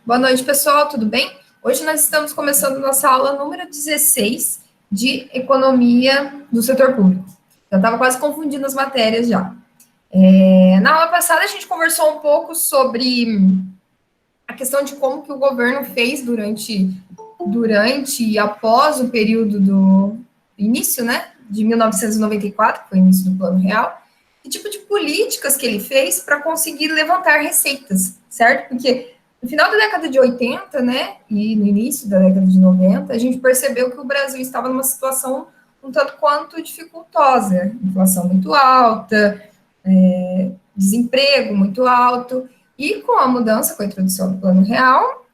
Boa noite, pessoal, tudo bem? Hoje nós estamos começando nossa aula número 16 de Economia do Setor Público. Eu estava quase confundindo as matérias já. Na aula passada, a gente conversou um pouco sobre a questão de como que o governo fez durante e após o período do início, né, de 1994, que foi o início do Plano Real, que tipo de políticas que ele fez para conseguir levantar receitas, certo? Porque no final da década de 80, né, e no início da década de 90, a gente percebeu que o Brasil estava numa situação um tanto quanto dificultosa, inflação muito alta, desemprego muito alto, e com a mudança, com a introdução do Plano Real,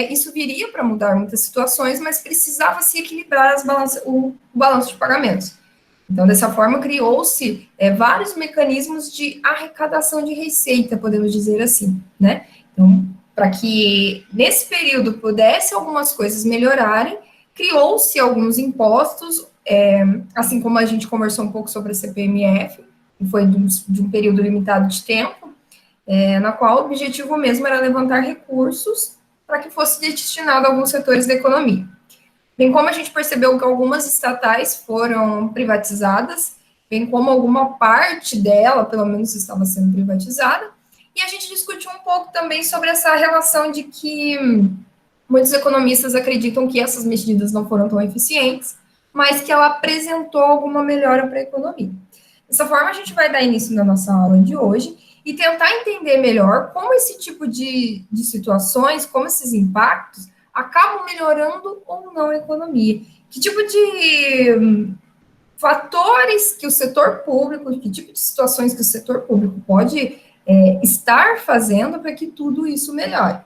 isso viria para mudar muitas situações, mas precisava se equilibrar o balanço de pagamentos. Então, dessa forma, criou-se vários mecanismos de arrecadação de receita, podemos dizer assim, né? Então, para que nesse período pudesse algumas coisas melhorarem, criou-se alguns impostos, assim como a gente conversou um pouco sobre a CPMF, que foi de um período limitado de tempo, na qual o objetivo mesmo era levantar recursos para que fosse destinado a alguns setores da economia. Bem como a gente percebeu que algumas estatais foram privatizadas, bem como alguma parte dela, pelo menos, estava sendo privatizada, e a gente discutiu um pouco também sobre essa relação de que muitos economistas acreditam que essas medidas não foram tão eficientes, mas que ela apresentou alguma melhora para a economia. Dessa forma, a gente vai dar início na nossa aula de hoje e tentar entender melhor como esse tipo de situações, como esses impactos, acabam melhorando ou não a economia. Que tipo de fatores que o setor público, que tipo de situações que o setor público pode estar fazendo para que tudo isso melhore.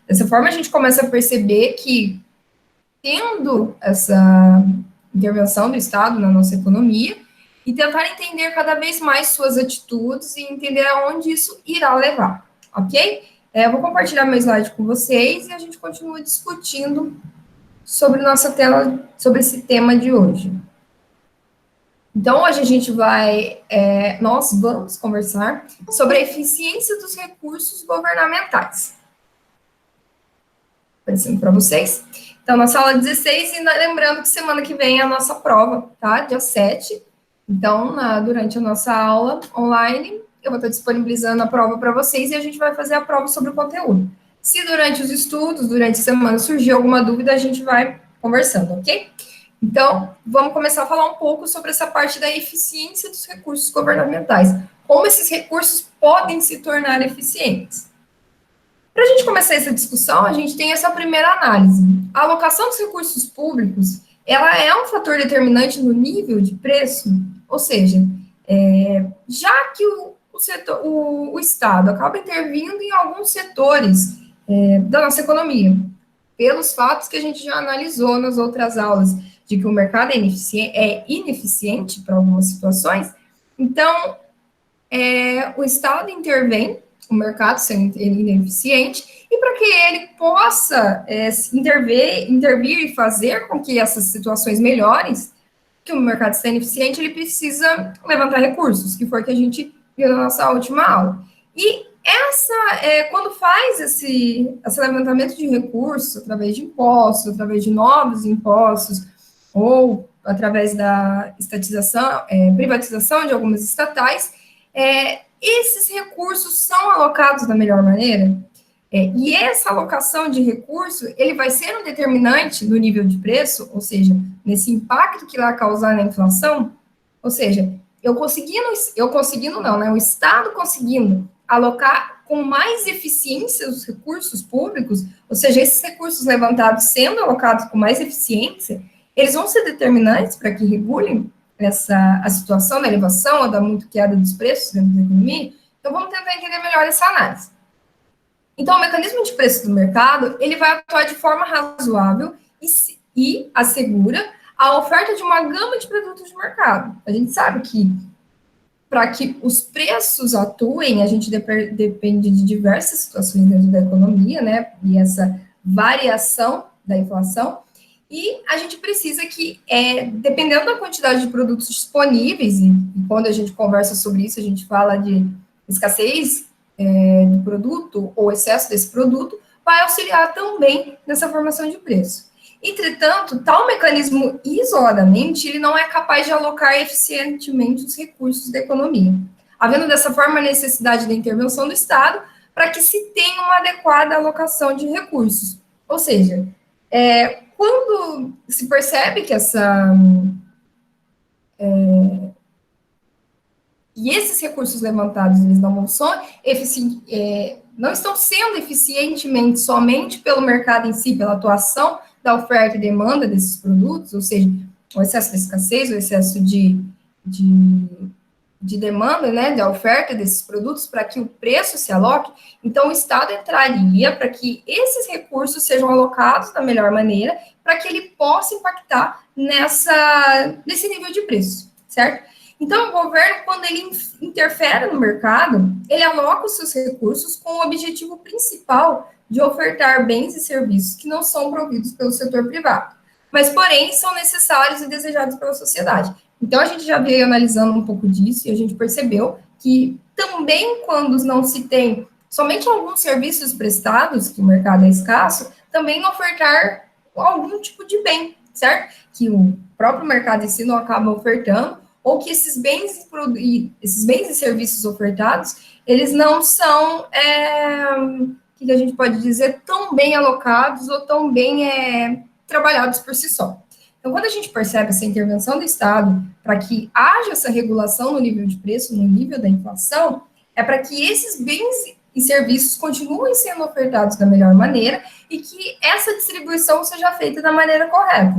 Dessa forma, a gente começa a perceber que, tendo essa intervenção do Estado na nossa economia, e tentar entender cada vez mais suas atitudes e entender aonde isso irá levar, ok? Eu vou compartilhar meu slide com vocês e a gente continua discutindo sobre nossa tela, sobre esse tema de hoje. Então, hoje a gente nós vamos conversar sobre a eficiência dos recursos governamentais. Aparecendo para vocês. Então, nossa aula 16, e lembrando que semana que vem é a nossa prova, tá? Dia 7. Então, durante a nossa aula online, eu vou estar disponibilizando a prova para vocês e a gente vai fazer a prova sobre o conteúdo. Se durante os estudos, durante a semana, surgir alguma dúvida, a gente vai conversando, ok? Então, vamos começar a falar um pouco sobre essa parte da eficiência dos recursos governamentais. Como esses recursos podem se tornar eficientes. Para a gente começar essa discussão, a gente tem essa primeira análise. A alocação dos recursos públicos, ela é um fator determinante no nível de preço, ou seja, já que o Estado acaba intervindo em alguns setores da nossa economia, pelos fatos que a gente já analisou nas outras aulas, de que o mercado é ineficiente para algumas situações, então, o Estado intervém, o mercado sendo ineficiente, e para que ele possa intervir e fazer com que essas situações melhorem, que o mercado está ineficiente, ele precisa levantar recursos, que foi o que a gente viu na nossa última aula. E quando faz esse levantamento de recursos, através de impostos, através de novos impostos, ou através da estatização, privatização de algumas estatais, esses recursos são alocados da melhor maneira? E essa alocação de recurso, ele vai ser um determinante no nível de preço, ou seja, nesse impacto que vai causar na inflação, ou seja, o Estado conseguindo alocar com mais eficiência os recursos públicos, ou seja, esses recursos levantados sendo alocados com mais eficiência, eles vão ser determinantes para que regulem a situação da elevação ou da muito queda dos preços dentro da economia. Então, vamos tentar entender melhor essa análise. Então, o mecanismo de preço do mercado, ele vai atuar de forma razoável e assegura a oferta de uma gama de produtos de mercado. A gente sabe que, para que os preços atuem, a gente depende de diversas situações dentro da economia, né? E essa variação da inflação. E a gente precisa que, dependendo da quantidade de produtos disponíveis, e quando a gente conversa sobre isso, a gente fala de escassez de produto ou excesso desse produto, vai auxiliar também nessa formação de preço. Entretanto, tal mecanismo isoladamente, ele não é capaz de alocar eficientemente os recursos da economia, havendo dessa forma a necessidade da intervenção do Estado para que se tenha uma adequada alocação de recursos. Ou seja, quando se percebe que e esses recursos levantados eles não estão sendo eficientemente somente pelo mercado em si, pela atuação da oferta e demanda desses produtos, ou seja, o excesso de escassez, o excesso de demanda, né, da oferta desses produtos, para que o preço se aloque, então o Estado entraria para que esses recursos sejam alocados da melhor maneira, para que ele possa impactar nesse nível de preço, certo? Então, o governo, quando ele interfere no mercado, ele aloca os seus recursos com o objetivo principal de ofertar bens e serviços que não são providos pelo setor privado, mas, porém, são necessários e desejados pela sociedade. Então, a gente já veio analisando um pouco disso e a gente percebeu que também quando não se tem somente alguns serviços prestados, que o mercado é escasso, também ofertar algum tipo de bem, certo? Que o próprio mercado em si não acaba ofertando, ou que esses bens e serviços ofertados, eles não são, que a gente pode dizer, tão bem alocados ou tão bem trabalhados por si só. Então, quando a gente percebe essa intervenção do Estado para que haja essa regulação no nível de preço, no nível da inflação, é para que esses bens e serviços continuem sendo ofertados da melhor maneira e que essa distribuição seja feita da maneira correta.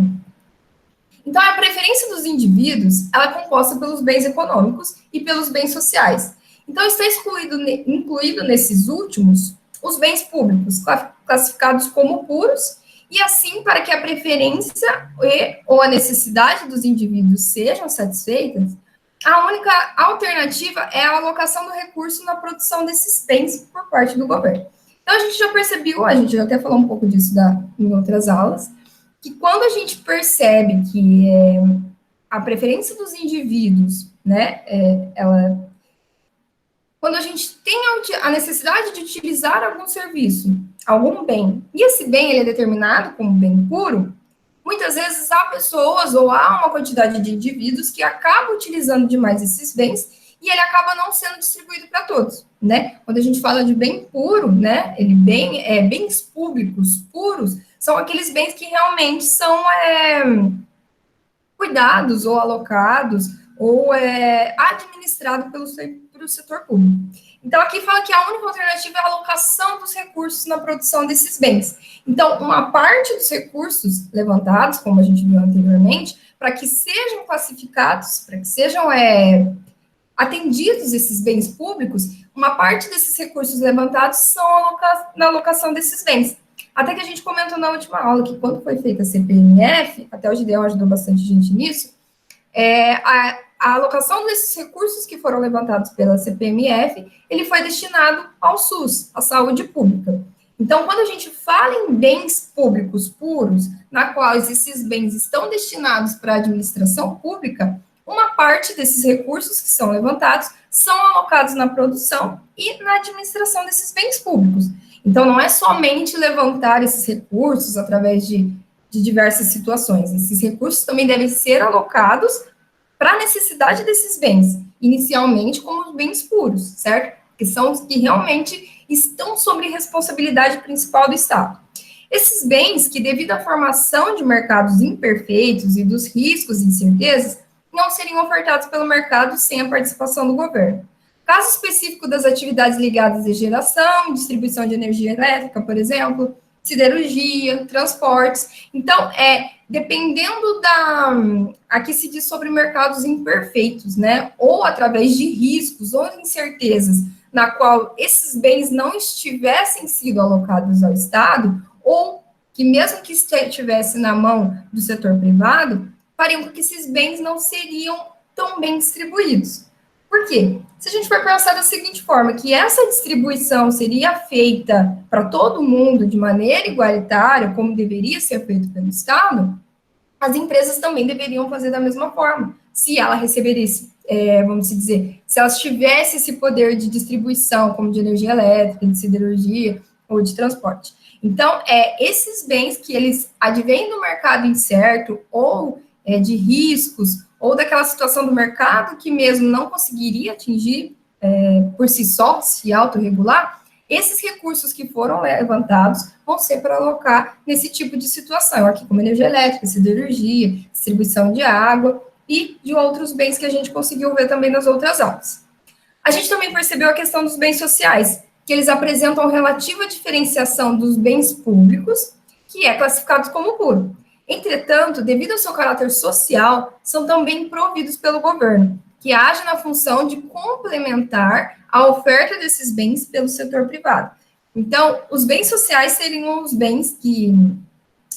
Então, a preferência dos indivíduos, ela é composta pelos bens econômicos e pelos bens sociais. Então, está incluído nesses últimos os bens públicos, classificados como puros, e assim, para que a preferência ou a necessidade dos indivíduos sejam satisfeitas, a única alternativa é a alocação do recurso na produção desses bens por parte do governo. Então, a gente já percebeu, a gente já até falou um pouco disso em outras aulas, que quando a gente percebe que a preferência dos indivíduos, né, quando a gente tem a necessidade de utilizar algum serviço, algum bem, e esse bem ele é determinado como bem puro, muitas vezes há pessoas ou há uma quantidade de indivíduos que acabam utilizando demais esses bens e ele acaba não sendo distribuído para todos, né? Quando a gente fala de bem puro, né, bens públicos puros, são aqueles bens que realmente são cuidados ou alocados ou administrados pelo setor público. Então, aqui fala que a única alternativa é a alocação dos recursos na produção desses bens. Então, uma parte dos recursos levantados, como a gente viu anteriormente, para que sejam classificados, para que sejam atendidos esses bens públicos, uma parte desses recursos levantados são na alocação desses bens. Até que a gente comentou na última aula que quando foi feita a CPMF, até o Gideon ajudou bastante gente nisso, a alocação desses recursos que foram levantados pela CPMF, ele foi destinado ao SUS, à saúde pública. Então, quando a gente fala em bens públicos puros, na qual esses bens estão destinados para a administração pública, uma parte desses recursos que são levantados são alocados na produção e na administração desses bens públicos. Então, não é somente levantar esses recursos através de diversas situações. Esses recursos também devem ser alocados para a necessidade desses bens, inicialmente como os bens puros, certo? Que são os que realmente estão sob responsabilidade principal do Estado. Esses bens que, devido à formação de mercados imperfeitos e dos riscos e incertezas, não seriam ofertados pelo mercado sem a participação do governo. Caso específico das atividades ligadas à geração, distribuição de energia elétrica, por exemplo, siderurgia, transportes. Então, dependendo aqui se diz sobre mercados imperfeitos, né? Ou através de riscos ou incertezas, na qual esses bens não estivessem sido alocados ao Estado, ou que mesmo que estivesse na mão do setor privado, fariam com que esses bens não seriam tão bem distribuídos. Por quê? Se a gente for pensar da seguinte forma, que essa distribuição seria feita para todo mundo de maneira igualitária, como deveria ser feito pelo Estado, as empresas também deveriam fazer da mesma forma. Se ela recebesse, vamos dizer, se elas tivessem esse poder de distribuição, como de energia elétrica, de siderurgia, ou de transporte. Então, esses bens que eles advêm do mercado incerto, ou de riscos, ou daquela situação do mercado que mesmo não conseguiria atingir por si só, se autorregular, esses recursos que foram levantados vão ser para alocar nesse tipo de situação, aqui como energia elétrica, siderurgia, distribuição de água e de outros bens que a gente conseguiu ver também nas outras aulas. A gente também percebeu a questão dos bens sociais, que eles apresentam relativa diferenciação dos bens públicos, que é classificado como puro. Entretanto, devido ao seu caráter social, são também providos pelo governo, que age na função de complementar a oferta desses bens pelo setor privado. Então, os bens sociais seriam os bens que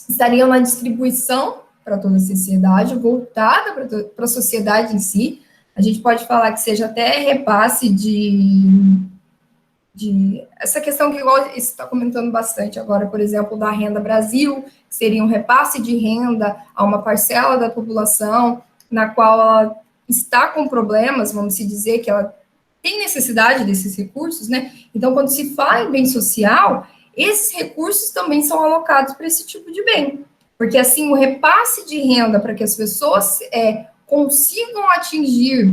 estariam na distribuição para toda a sociedade, voltada para a sociedade em si. A gente pode falar que seja até repasse de essa questão que igual você está comentando bastante agora, por exemplo, da Renda Brasil, que seria um repasse de renda a uma parcela da população, na qual ela está com problemas, vamos se dizer, que ela tem necessidade desses recursos, né? Então, quando se fala em bem social, esses recursos também são alocados para esse tipo de bem, porque assim, o repasse de renda para que as pessoas consigam atingir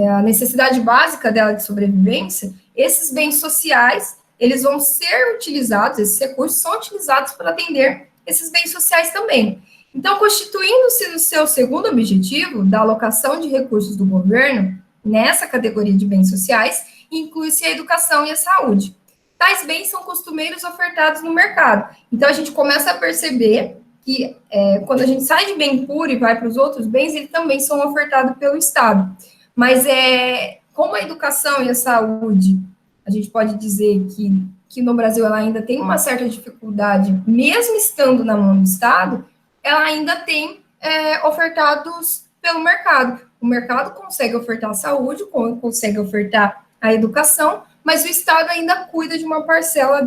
a necessidade básica dela de sobrevivência, esses bens sociais, eles vão ser utilizados, esses recursos são utilizados para atender esses bens sociais também. Então, constituindo-se o seu segundo objetivo, da alocação de recursos do governo, nessa categoria de bens sociais, inclui-se a educação e a saúde. Tais bens são costumeiros ofertados no mercado. Então, a gente começa a perceber que quando a gente sai de bem puro e vai para os outros bens, eles também são ofertados pelo Estado. Mas como a educação e a saúde, a gente pode dizer que no Brasil ela ainda tem uma certa dificuldade, mesmo estando na mão do Estado, ela ainda tem ofertados pelo mercado. O mercado consegue ofertar a saúde, consegue ofertar a educação, mas o Estado ainda cuida de uma parcela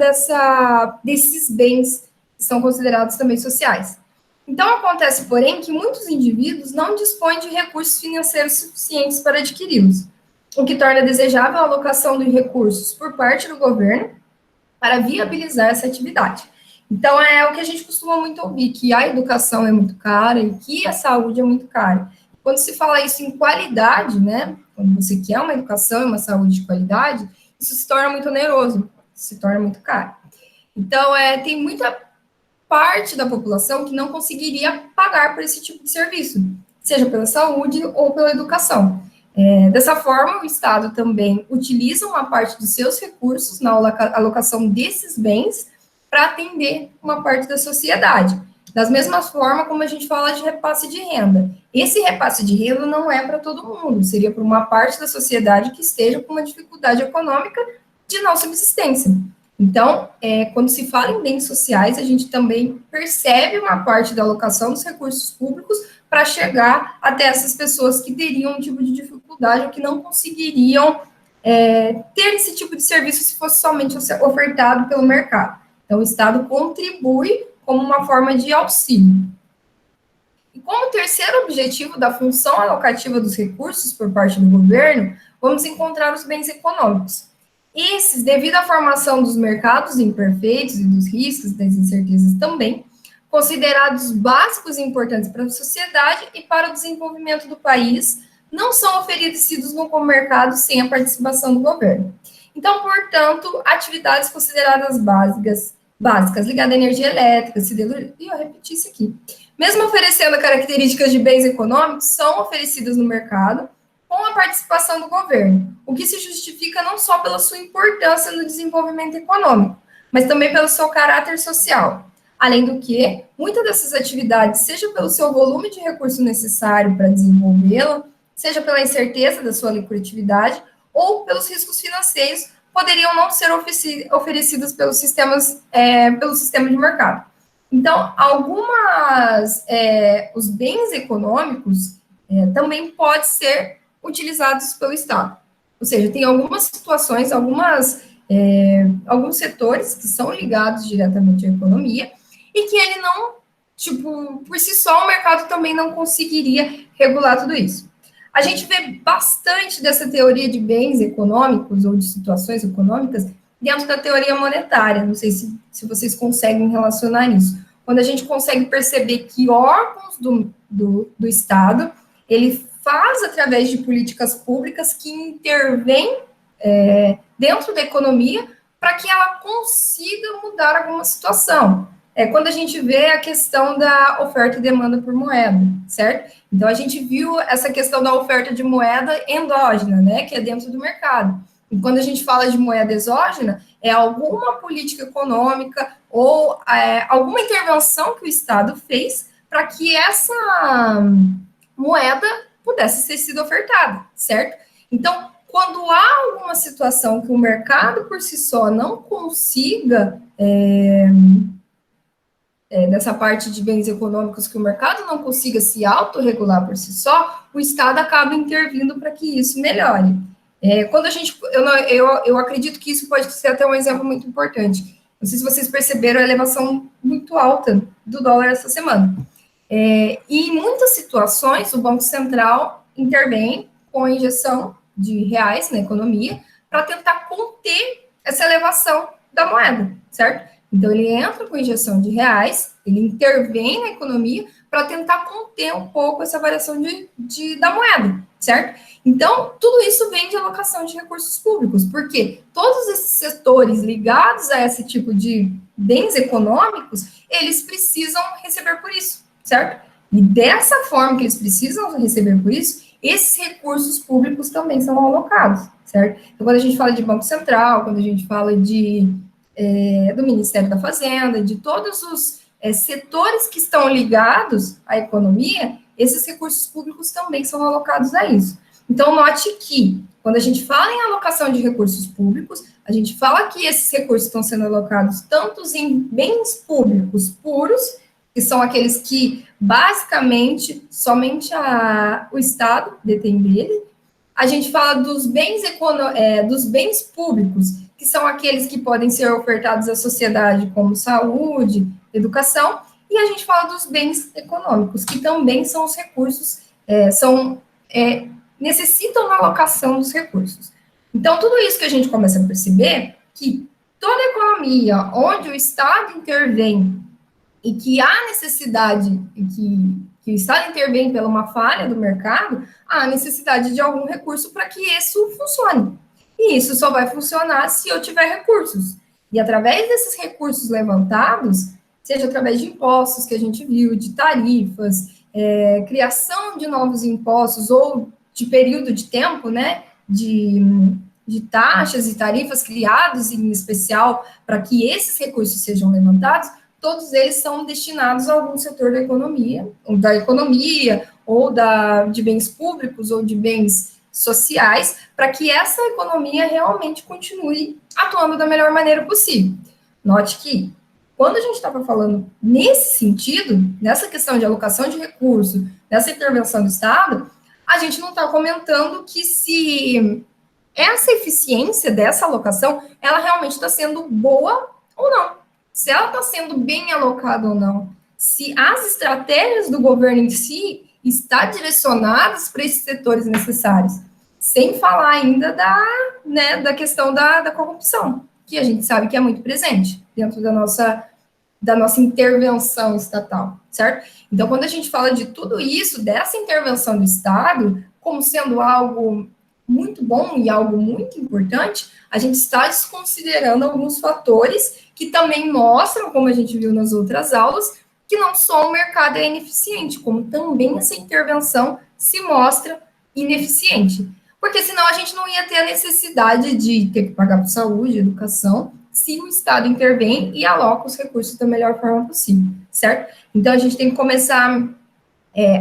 desses bens que são considerados também sociais. Então, acontece, porém, que muitos indivíduos não dispõem de recursos financeiros suficientes para adquiri-los, o que torna desejável a alocação de recursos por parte do governo para viabilizar essa atividade. Então, é o que a gente costuma muito ouvir, que a educação é muito cara e que a saúde é muito cara. Quando se fala isso em qualidade, né, quando você quer uma educação e uma saúde de qualidade, isso se torna muito oneroso, se torna muito caro. Então, tem muita parte da população que não conseguiria pagar por esse tipo de serviço, seja pela saúde ou pela educação. Dessa forma, o Estado também utiliza uma parte dos seus recursos na alocação desses bens para atender uma parte da sociedade. Das mesmas formas como a gente fala de repasse de renda. Esse repasse de renda não é para todo mundo, seria para uma parte da sociedade que esteja com uma dificuldade econômica de não subsistência. Então, quando se fala em bens sociais, a gente também percebe uma parte da alocação dos recursos públicos para chegar até essas pessoas que teriam um tipo de dificuldade ou que não conseguiriam ter esse tipo de serviço se fosse somente ofertado pelo mercado. Então, o Estado contribui como uma forma de auxílio. E como terceiro objetivo da função alocativa dos recursos por parte do governo, vamos encontrar os bens econômicos. Esses, devido à formação dos mercados imperfeitos e dos riscos, das incertezas também, considerados básicos e importantes para a sociedade e para o desenvolvimento do país, não são oferecidos no mercado sem a participação do governo. Então, portanto, atividades consideradas básicas ligadas à energia elétrica, siderurgia, eu repeti isso aqui, mesmo oferecendo características de bens econômicos, são oferecidas no mercado com a participação do governo, o que se justifica não só pela sua importância no desenvolvimento econômico, mas também pelo seu caráter social. Além do que, muitas dessas atividades, seja pelo seu volume de recurso necessário para desenvolvê-la, seja pela incerteza da sua lucratividade, ou pelos riscos financeiros, poderiam não ser oferecidas pelo sistema de mercado. Então, os bens econômicos também podem ser utilizados pelo Estado. Ou seja, tem algumas situações, alguns setores que são ligados diretamente à economia e que ele não, por si só, o mercado também não conseguiria regular tudo isso. A gente vê bastante dessa teoria de bens econômicos ou de situações econômicas dentro da teoria monetária. Não sei se vocês conseguem relacionar isso. Quando a gente consegue perceber que órgãos do Estado, ele faz através de políticas públicas que intervêm dentro da economia para que ela consiga mudar alguma situação. Quando a gente vê a questão da oferta e demanda por moeda, certo? Então, a gente viu essa questão da oferta de moeda endógena, né, que é dentro do mercado. E quando a gente fala de moeda exógena, é alguma política econômica ou alguma intervenção que o Estado fez para que essa moeda pudesse ter sido ofertada, certo? Então, quando há alguma situação que o mercado por si só não consiga, nessa parte de bens econômicos, que o mercado não consiga se autorregular por si só, o Estado acaba intervindo para que isso melhore. Quando a gente, eu acredito que isso pode ser até um exemplo muito importante. Não sei se vocês perceberam a elevação muito alta do dólar essa semana. E em muitas situações, o Banco Central intervém com a injeção de reais na economia para tentar conter essa elevação da moeda, certo? Então, ele entra com injeção de reais, ele intervém na economia para tentar conter um pouco essa variação da moeda, certo? Então, tudo isso vem de alocação de recursos públicos, porque todos esses setores ligados a esse tipo de bens econômicos, eles precisam receber por isso, certo? E dessa forma que eles precisam receber por isso, esses recursos públicos também são alocados, certo? Então, quando a gente fala de Banco Central, quando a gente fala do Ministério da Fazenda, de todos os setores que estão ligados à economia, esses recursos públicos também são alocados a isso. Então, note que, quando a gente fala em alocação de recursos públicos, a gente fala que esses recursos estão sendo alocados tanto em bens públicos puros, que são aqueles que, basicamente, somente o Estado detém dele. A gente fala dos bens públicos, que são aqueles que podem ser ofertados à sociedade, como saúde, educação, e a gente fala dos bens econômicos, que também são os recursos, necessitam da alocação dos recursos. Então, tudo isso que a gente começa a perceber, que toda economia onde o Estado intervém e que há necessidade, que o Estado intervém pela uma falha do mercado, há necessidade de algum recurso para que isso funcione. E isso só vai funcionar se eu tiver recursos. E através desses recursos levantados, seja através de impostos que a gente viu, de tarifas, criação de novos impostos ou de período de tempo, né, de taxas e tarifas criados em especial para que esses recursos sejam levantados, todos eles são destinados a algum setor da economia ou de bens públicos ou de bens sociais, para que essa economia realmente continue atuando da melhor maneira possível. Note que, quando a gente estava falando nesse sentido, nessa questão de alocação de recursos, nessa intervenção do Estado, a gente não está comentando que se essa eficiência dessa alocação, ela realmente está sendo boa ou não. Se ela está sendo bem alocada ou não. Se as estratégias do governo em si estão direcionadas para esses setores necessários. Sem falar ainda da questão da corrupção, que a gente sabe que é muito presente dentro da nossa intervenção estatal, certo? Então, quando a gente fala de tudo isso, dessa intervenção do Estado, como sendo algo muito bom e algo muito importante, a gente está desconsiderando alguns fatores que também mostram, como a gente viu nas outras aulas, que não só o mercado é ineficiente, como também essa intervenção se mostra ineficiente. Porque senão a gente não ia ter a necessidade de ter que pagar por saúde, educação, se o Estado intervém e aloca os recursos da melhor forma possível, certo? Então, a gente tem que começar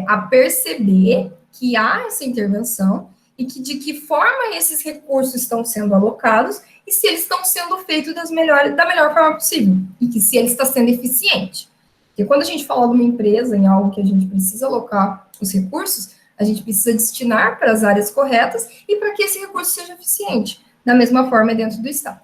a perceber que há essa intervenção e de que forma esses recursos estão sendo alocados e se eles estão sendo feitos da melhor forma possível e que se ele está sendo eficiente. Porque quando a gente fala de uma empresa, em algo que a gente precisa alocar os recursos, a gente precisa destinar para as áreas corretas e para que esse recurso seja eficiente, da mesma forma dentro do Estado.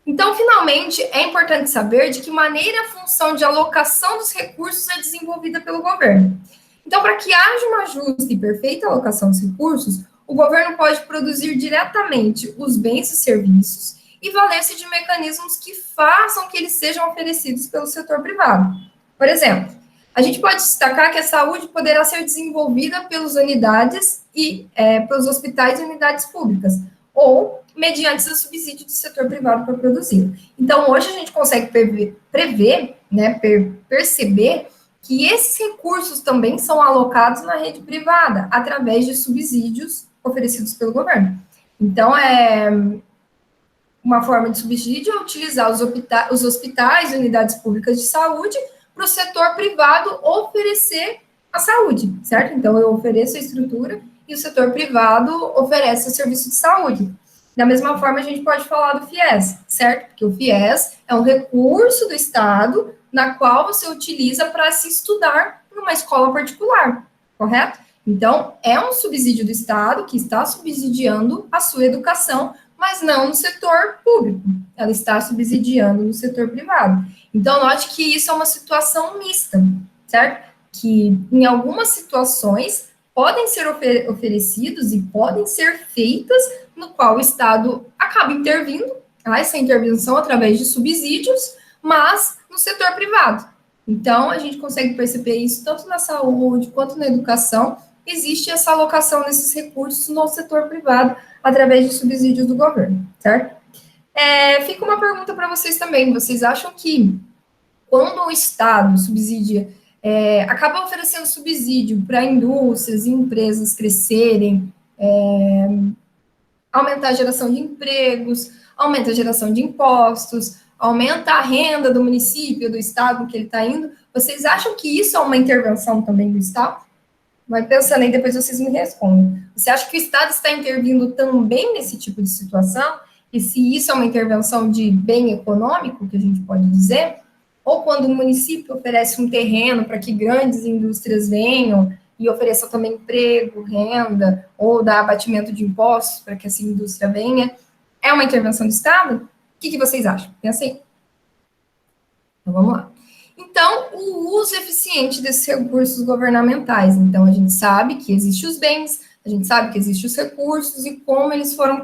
Então, finalmente, é importante saber de que maneira a função de alocação dos recursos é desenvolvida pelo governo. Então, para que haja uma justa e perfeita alocação dos recursos, o governo pode produzir diretamente os bens e serviços e valer-se de mecanismos que façam que eles sejam oferecidos pelo setor privado. Por exemplo, a gente pode destacar que a saúde poderá ser desenvolvida pelas unidades e pelos hospitais e unidades públicas, ou mediante o subsídio do setor privado para produzir. Então, hoje a gente consegue prever, né, perceber que esses recursos também são alocados na rede privada, através de subsídios oferecidos pelo governo. Então, uma forma de subsídio é utilizar os hospitais e unidades públicas de saúde para o setor privado oferecer a saúde, certo? Então, eu ofereço a estrutura e o setor privado oferece o serviço de saúde. Da mesma forma, a gente pode falar do FIES, certo? Porque o FIES é um recurso do Estado na qual você utiliza para se estudar numa escola particular, correto? Então, é um subsídio do Estado que está subsidiando a sua educação, mas não no setor público, ela está subsidiando no setor privado. Então, note que isso é uma situação mista, certo? Que em algumas situações podem ser oferecidos e podem ser feitas, no qual o Estado acaba intervindo, essa intervenção através de subsídios, mas no setor privado. Então, a gente consegue perceber isso tanto na saúde quanto na educação, existe essa alocação desses recursos no setor privado, através de subsídios do governo, certo? Fica uma pergunta para vocês também, vocês acham que quando o Estado subsidia, acaba oferecendo subsídio para indústrias e empresas crescerem, aumentar a geração de empregos, aumenta a geração de impostos, aumenta a renda do município, do estado que ele está indo, vocês acham que isso é uma intervenção também do Estado? Vai pensando aí, depois vocês me respondem. Você acha que o Estado está intervindo também nesse tipo de situação? E se isso é uma intervenção de bem econômico, que a gente pode dizer? Ou quando o município oferece um terreno para que grandes indústrias venham e ofereçam também emprego, renda, ou dá abatimento de impostos para que essa indústria venha, é uma intervenção do Estado? O que vocês acham? Pensa aí. Então, vamos lá. Então, o uso eficiente desses recursos governamentais. Então, a gente sabe que existem os bens, a gente sabe que existem os recursos e como eles foram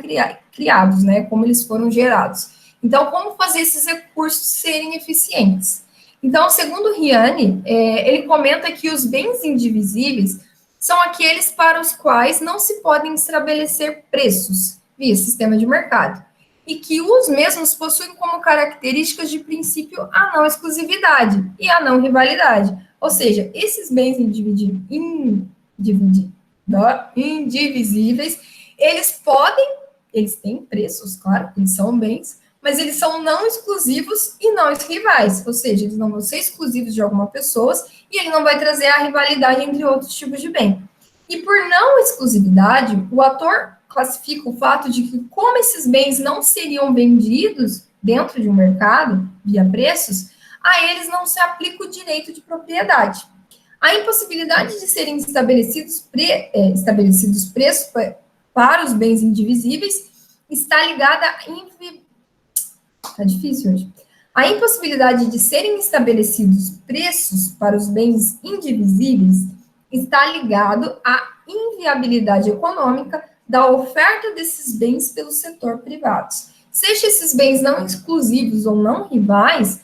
criados, né? Como eles foram gerados. Então, como fazer esses recursos serem eficientes? Então, segundo Riani, ele comenta que os bens indivisíveis são aqueles para os quais não se podem estabelecer preços via sistema de mercado, e que os mesmos possuem como características de princípio a não exclusividade e a não rivalidade. Ou seja, esses bens indivisíveis, eles têm preços, claro, eles são bens, mas eles são não exclusivos e não rivais, ou seja, eles não vão ser exclusivos de alguma pessoa e ele não vai trazer a rivalidade entre outros tipos de bem. E por não exclusividade, o autor classifica o fato de que, como esses bens não seriam vendidos dentro de um mercado, via preços, a eles não se aplica o direito de propriedade. A impossibilidade de serem estabelecidos preços para os bens indivisíveis está ligada Tá difícil hoje. A impossibilidade de serem estabelecidos preços para os bens indivisíveis está ligado à inviabilidade econômica da oferta desses bens pelo setor privado. Seja esses bens não exclusivos ou não rivais,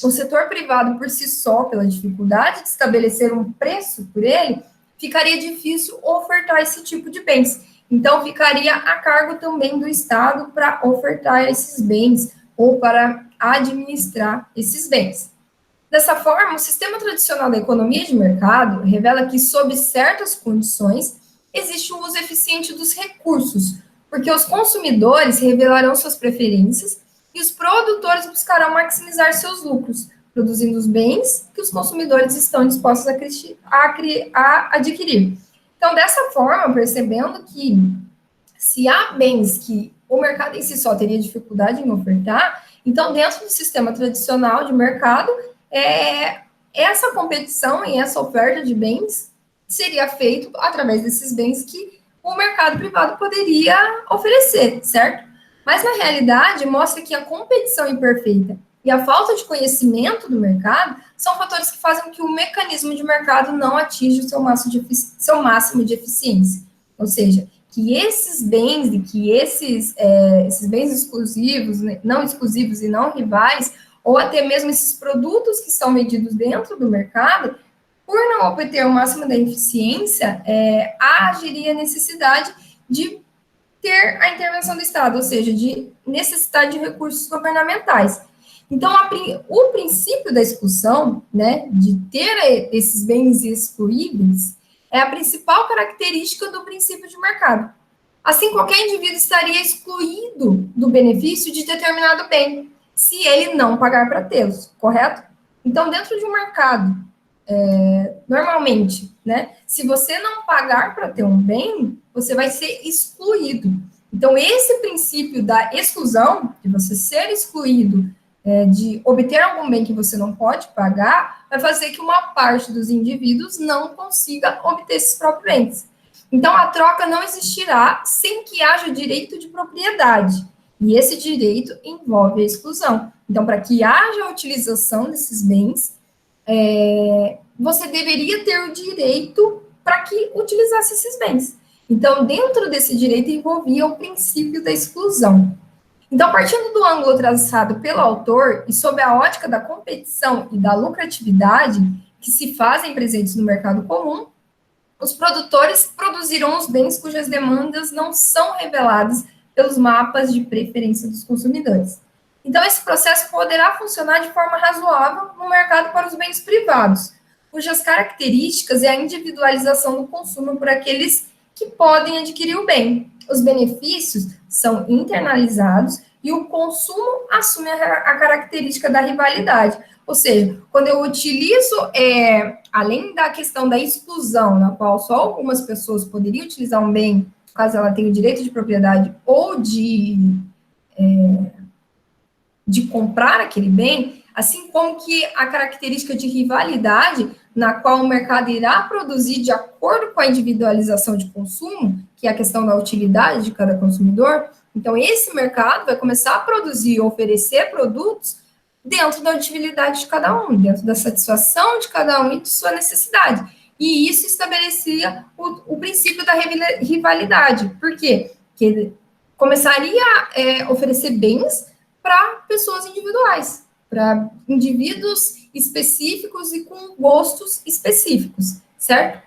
o setor privado por si só, pela dificuldade de estabelecer um preço por ele, ficaria difícil ofertar esse tipo de bens. Então, ficaria a cargo também do Estado para ofertar esses bens ou para administrar esses bens. Dessa forma, o sistema tradicional da economia de mercado revela que, sob certas condições, existe o uso eficiente dos recursos, porque os consumidores revelarão suas preferências e os produtores buscarão maximizar seus lucros, produzindo os bens que os consumidores estão dispostos a adquirir. Então, dessa forma, percebendo que se há bens que o mercado em si só teria dificuldade em ofertar, então, dentro do sistema tradicional de mercado, essa competição e essa oferta de bens seria feito através desses bens que o mercado privado poderia oferecer, certo? Mas, na realidade, mostra que a competição imperfeita e a falta de conhecimento do mercado são fatores que fazem com que o mecanismo de mercado não atinja o seu máximo de eficiência. Ou seja, que esses bens e que esses bens exclusivos, né, não exclusivos e não rivais, ou até mesmo esses produtos que são vendidos dentro do mercado, por não obter o máximo da eficiência, hageria necessidade de ter a intervenção do Estado, ou seja, de necessidade de recursos governamentais. Então, o princípio da exclusão, né, de ter esses bens excluíveis, é a principal característica do princípio de mercado. Assim, qualquer indivíduo estaria excluído do benefício de determinado bem, se ele não pagar para tê-los, correto? Então, dentro de um mercado, normalmente, né, se você não pagar para ter um bem, você vai ser excluído. Então, esse princípio da exclusão, de você ser excluído, de obter algum bem que você não pode pagar, vai fazer que uma parte dos indivíduos não consiga obter esses próprios bens. Então, a troca não existirá sem que haja o direito de propriedade. E esse direito envolve a exclusão. Então, para que haja a utilização desses bens, você deveria ter o direito para que utilizasse esses bens. Então, dentro desse direito envolvia o princípio da exclusão. Então, partindo do ângulo traçado pelo autor e sob a ótica da competição e da lucratividade que se fazem presentes no mercado comum, os produtores produziram os bens cujas demandas não são reveladas pelos mapas de preferência dos consumidores. Então, esse processo poderá funcionar de forma razoável no mercado para os bens privados, cujas características é a individualização do consumo por aqueles que podem adquirir o bem. Os benefícios são internalizados e o consumo assume a característica da rivalidade. Ou seja, quando eu utilizo, além da questão da exclusão, na qual só algumas pessoas poderiam utilizar um bem, caso ela tenha o direito de propriedade ou de comprar aquele bem, assim como que a característica de rivalidade, na qual o mercado irá produzir de acordo com a individualização de consumo, que é a questão da utilidade de cada consumidor. Então, esse mercado vai começar a produzir e oferecer produtos dentro da utilidade de cada um, dentro da satisfação de cada um e de sua necessidade. E isso estabelecia o princípio da rivalidade. Por quê? Porque ele começaria a oferecer bens para pessoas individuais, para indivíduos específicos e com gostos específicos, certo?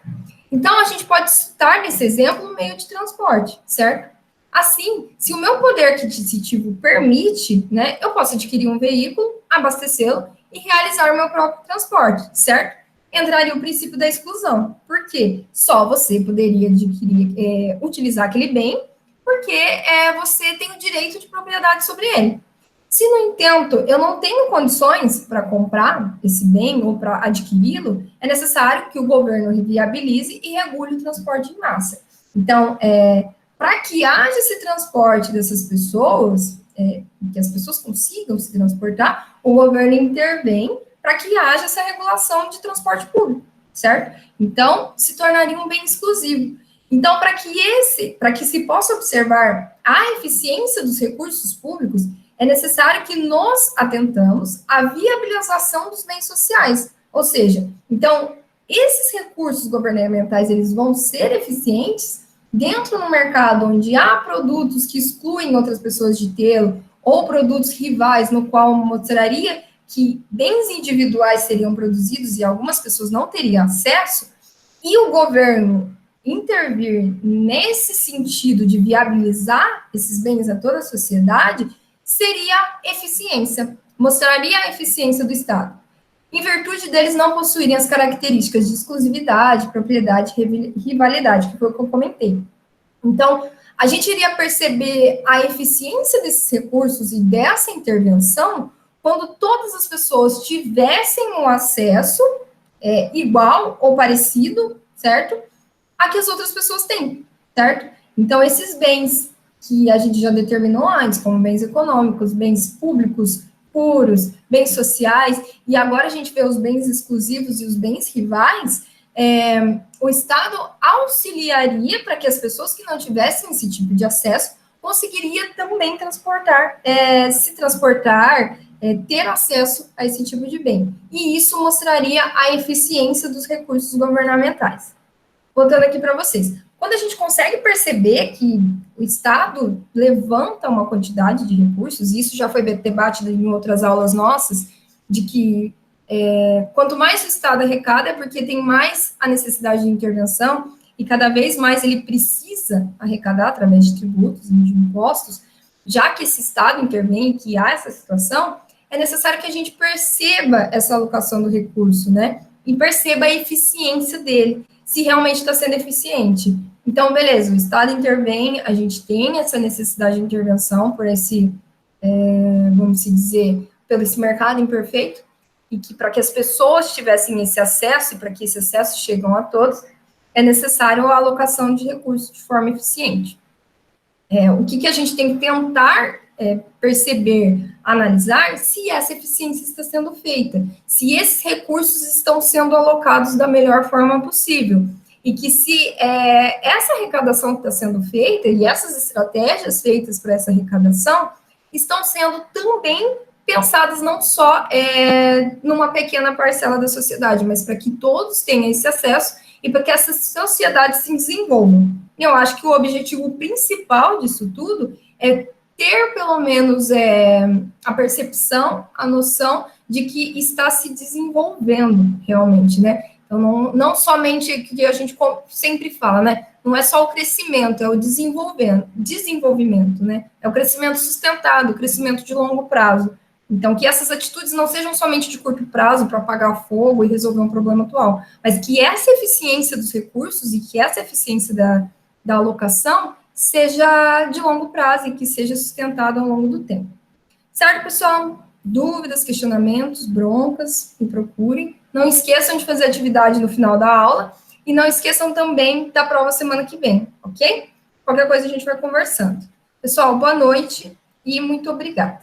Então, a gente pode citar nesse exemplo o meio de transporte, certo? Assim, se o meu poder aquisitivo permite, né, eu posso adquirir um veículo, abastecê-lo e realizar o meu próprio transporte, certo? Entraria o princípio da exclusão. Por quê? Só você poderia adquirir, utilizar aquele bem, porque você tem o direito de propriedade sobre ele. Se, no entanto, eu não tenho condições para comprar esse bem ou para adquiri-lo, é necessário que o governo viabilize e regule o transporte em massa. Então, para que haja esse transporte dessas pessoas, que as pessoas consigam se transportar, o governo intervém para que haja essa regulação de transporte público, certo? Então, se tornaria um bem exclusivo. Então, para que se possa observar a eficiência dos recursos públicos, é necessário que nos atentamos à viabilização dos bens sociais. Ou seja, então, esses recursos governamentais, eles vão ser eficientes dentro do mercado onde há produtos que excluem outras pessoas de tê-lo, ou produtos rivais, no qual mostraria que bens individuais seriam produzidos e algumas pessoas não teriam acesso, e o governo intervir nesse sentido de viabilizar esses bens a toda a sociedade, seria eficiência, mostraria a eficiência do Estado. Em virtude deles não possuírem as características de exclusividade, propriedade e rivalidade, que foi o que eu comentei. Então, a gente iria perceber a eficiência desses recursos e dessa intervenção quando todas as pessoas tivessem um acesso igual ou parecido, certo? A que as outras pessoas têm, certo? Então, esses bens que a gente já determinou antes, como bens econômicos, bens públicos puros, bens sociais, e agora a gente vê os bens exclusivos e os bens rivais, o Estado auxiliaria para que as pessoas que não tivessem esse tipo de acesso conseguiria também se transportar, ter acesso a esse tipo de bem. E isso mostraria a eficiência dos recursos governamentais. Voltando aqui para vocês. Quando a gente consegue perceber que o Estado levanta uma quantidade de recursos, e isso já foi debatido em outras aulas nossas, de que quanto mais o Estado arrecada, é porque tem mais a necessidade de intervenção, e cada vez mais ele precisa arrecadar através de tributos e de impostos, já que esse Estado intervém, que há essa situação, é necessário que a gente perceba essa alocação do recurso, né? E perceba a eficiência dele, se realmente está sendo eficiente. Então, beleza, o Estado intervém, a gente tem essa necessidade de intervenção por esse, vamos dizer, pelo esse mercado imperfeito, e que para que as pessoas tivessem esse acesso, e para que esse acesso chegue a todos, é necessário a alocação de recursos de forma eficiente. O que a gente tem que tentar perceber, analisar, se essa eficiência está sendo feita, se esses recursos estão sendo alocados da melhor forma possível, e que se essa arrecadação que está sendo feita, e essas estratégias feitas para essa arrecadação, estão sendo também pensadas não só numa pequena parcela da sociedade, mas para que todos tenham esse acesso e para que essa sociedade se desenvolva. Eu acho que o objetivo principal disso tudo é ter, pelo menos, a percepção, a noção de que está se desenvolvendo realmente, né? Então, não somente o que a gente sempre fala, né? Não é só o crescimento, é o desenvolvimento, né? É o crescimento sustentado, o crescimento de longo prazo. Então, que essas atitudes não sejam somente de curto prazo para apagar fogo e resolver um problema atual, mas que essa eficiência dos recursos e que essa eficiência da alocação seja de longo prazo e que seja sustentada ao longo do tempo. Certo, pessoal? Dúvidas, questionamentos, broncas, me procurem. Não esqueçam de fazer atividade no final da aula e não esqueçam também da prova semana que vem, ok? Qualquer coisa a gente vai conversando. Pessoal, boa noite e muito obrigada.